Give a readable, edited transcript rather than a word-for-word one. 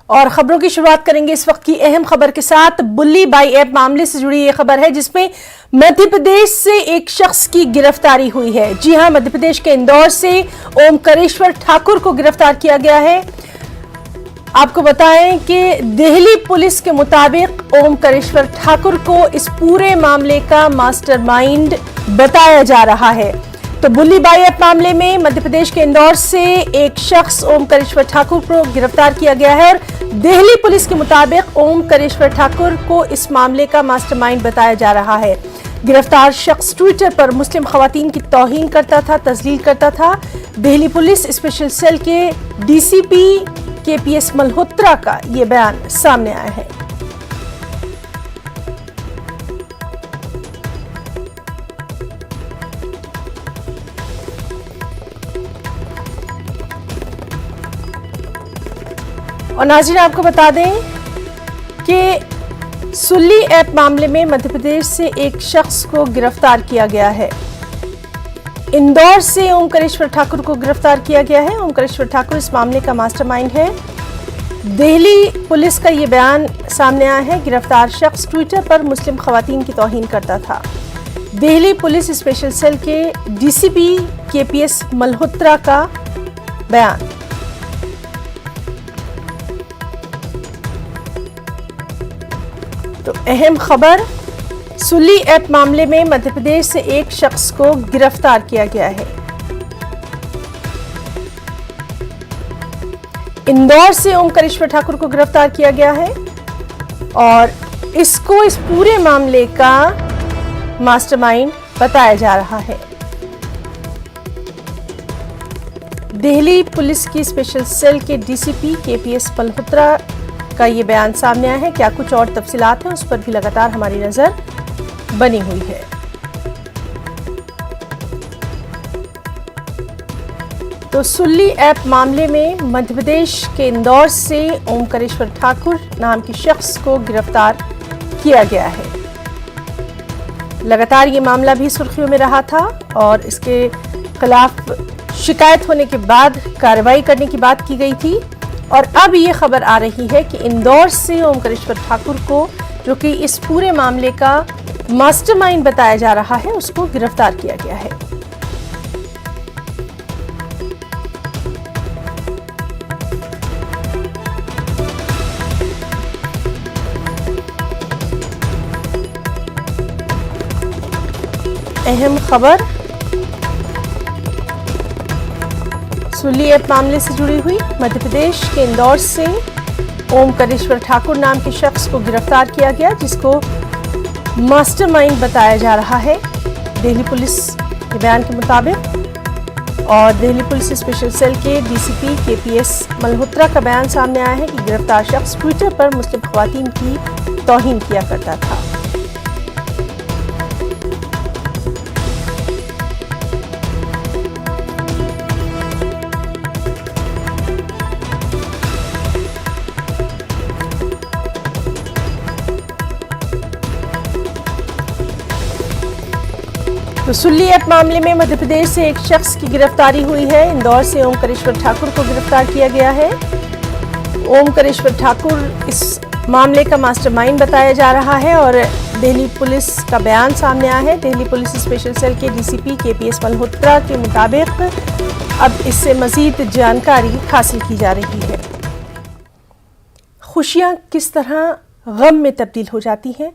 और खबरों की शुरुआत करेंगे इस वक्त की अहम खबर के साथ। बुल्ली बाई ऐप मामले से जुड़ी ये खबर है जिसमें मध्य प्रदेश से एक शख्स की गिरफ्तारी हुई है। जी हां, मध्य प्रदेश के इंदौर से ओमकारेश्वर ठाकुर को गिरफ्तार किया गया है। आपको बताएं कि दिल्ली पुलिस के मुताबिक ओमकारेश्वर ठाकुर को इस पूरे मामले का मास्टरमाइंड बताया जा रहा है। तो बुल्ली बाई ऐप मामले में मध्य प्रदेश के इंदौर से एक शख्स ओमकारेश्वर ठाकुर को गिरफ्तार किया गया है और दिल्ली पुलिस के मुताबिक ओमकारेश्वर ठाकुर को इस मामले का मास्टरमाइंड बताया जा रहा है। गिरफ्तार शख्स ट्विटर पर मुस्लिम खवातीन की तौहीन करता था, तजलील करता था। दिल्ली पुलिस स्पेशल सेल के डीसीपी केपीएस मल्होत्रा का ये बयान सामने आया है। और नाज़रीन, आपको बता दें कि सुल्ली ऐप मामले में मध्य प्रदेश से एक शख्स को गिरफ्तार किया गया है। इंदौर से ओमकारेश्वर ठाकुर को गिरफ्तार किया गया है। ओमकारेश्वर ठाकुर इस मामले का मास्टरमाइंड है। दिल्ली पुलिस का ये बयान सामने आया है। गिरफ्तार शख्स ट्विटर पर मुस्लिम खवातीन की तौहीन करता था। दिल्ली पुलिस स्पेशल सेल के डीसीपी केपीएस मल्होत्रा का बयान। तो अहम खबर, सुल्ली ऐप मामले में मध्य प्रदेश से एक शख्स को गिरफ्तार किया गया है। इंदौर से ओमकारेश्वर ठाकुर को गिरफ्तार किया गया है और इसको इस पूरे मामले का मास्टरमाइंड बताया जा रहा है। दिल्ली पुलिस की स्पेशल सेल के डीसीपी केपीएस मल्होत्रा का ये बयान सामने आया है। क्या कुछ और तफसीलात हैं, उस पर भी लगातार हमारी नजर बनी हुई है। तो सुल्ली ऐप मामले में मध्य प्रदेश के इंदौर से ओमकारेश्वर ठाकुर नाम के शख्स को गिरफ्तार किया गया है। लगातार ये मामला भी सुर्खियों में रहा था और इसके खिलाफ शिकायत होने के बाद कार्रवाई करने की बात की गई थी और अब ये खबर आ रही है कि इंदौर से ओमकारेश्वर ठाकुर को, जो कि इस पूरे मामले का मास्टरमाइंड बताया जा रहा है, उसको गिरफ्तार किया गया है। अहम खबर सुल्ली ऐप मामले से जुड़ी हुई। मध्य प्रदेश के इंदौर से ओमकारेश्वर ठाकुर नाम के शख्स को गिरफ्तार किया गया जिसको मास्टरमाइंड बताया जा रहा है दिल्ली पुलिस के बयान के मुताबिक। और दिल्ली पुलिस स्पेशल सेल के डीसीपी केपीएस मल्होत्रा का बयान सामने आया है कि गिरफ्तार शख्स ट्विटर पर मुस्लिम खवातीन की तौहीन किया करता था। तो सुल्ली ऐप मामले में मध्य प्रदेश से एक शख्स की गिरफ्तारी हुई है। इंदौर से ओमकारेश्वर ठाकुर को गिरफ्तार किया गया है। ओमकारेश्वर ठाकुर इस मामले का मास्टरमाइंड बताया जा रहा है और दिल्ली पुलिस का बयान सामने आया है। दिल्ली पुलिस स्पेशल सेल के डीसीपी केपीएस मल्होत्रा के मुताबिक अब इससे मजीद जानकारी हासिल की जा रही है। खुशियां किस तरह गम में तब्दील हो जाती हैं,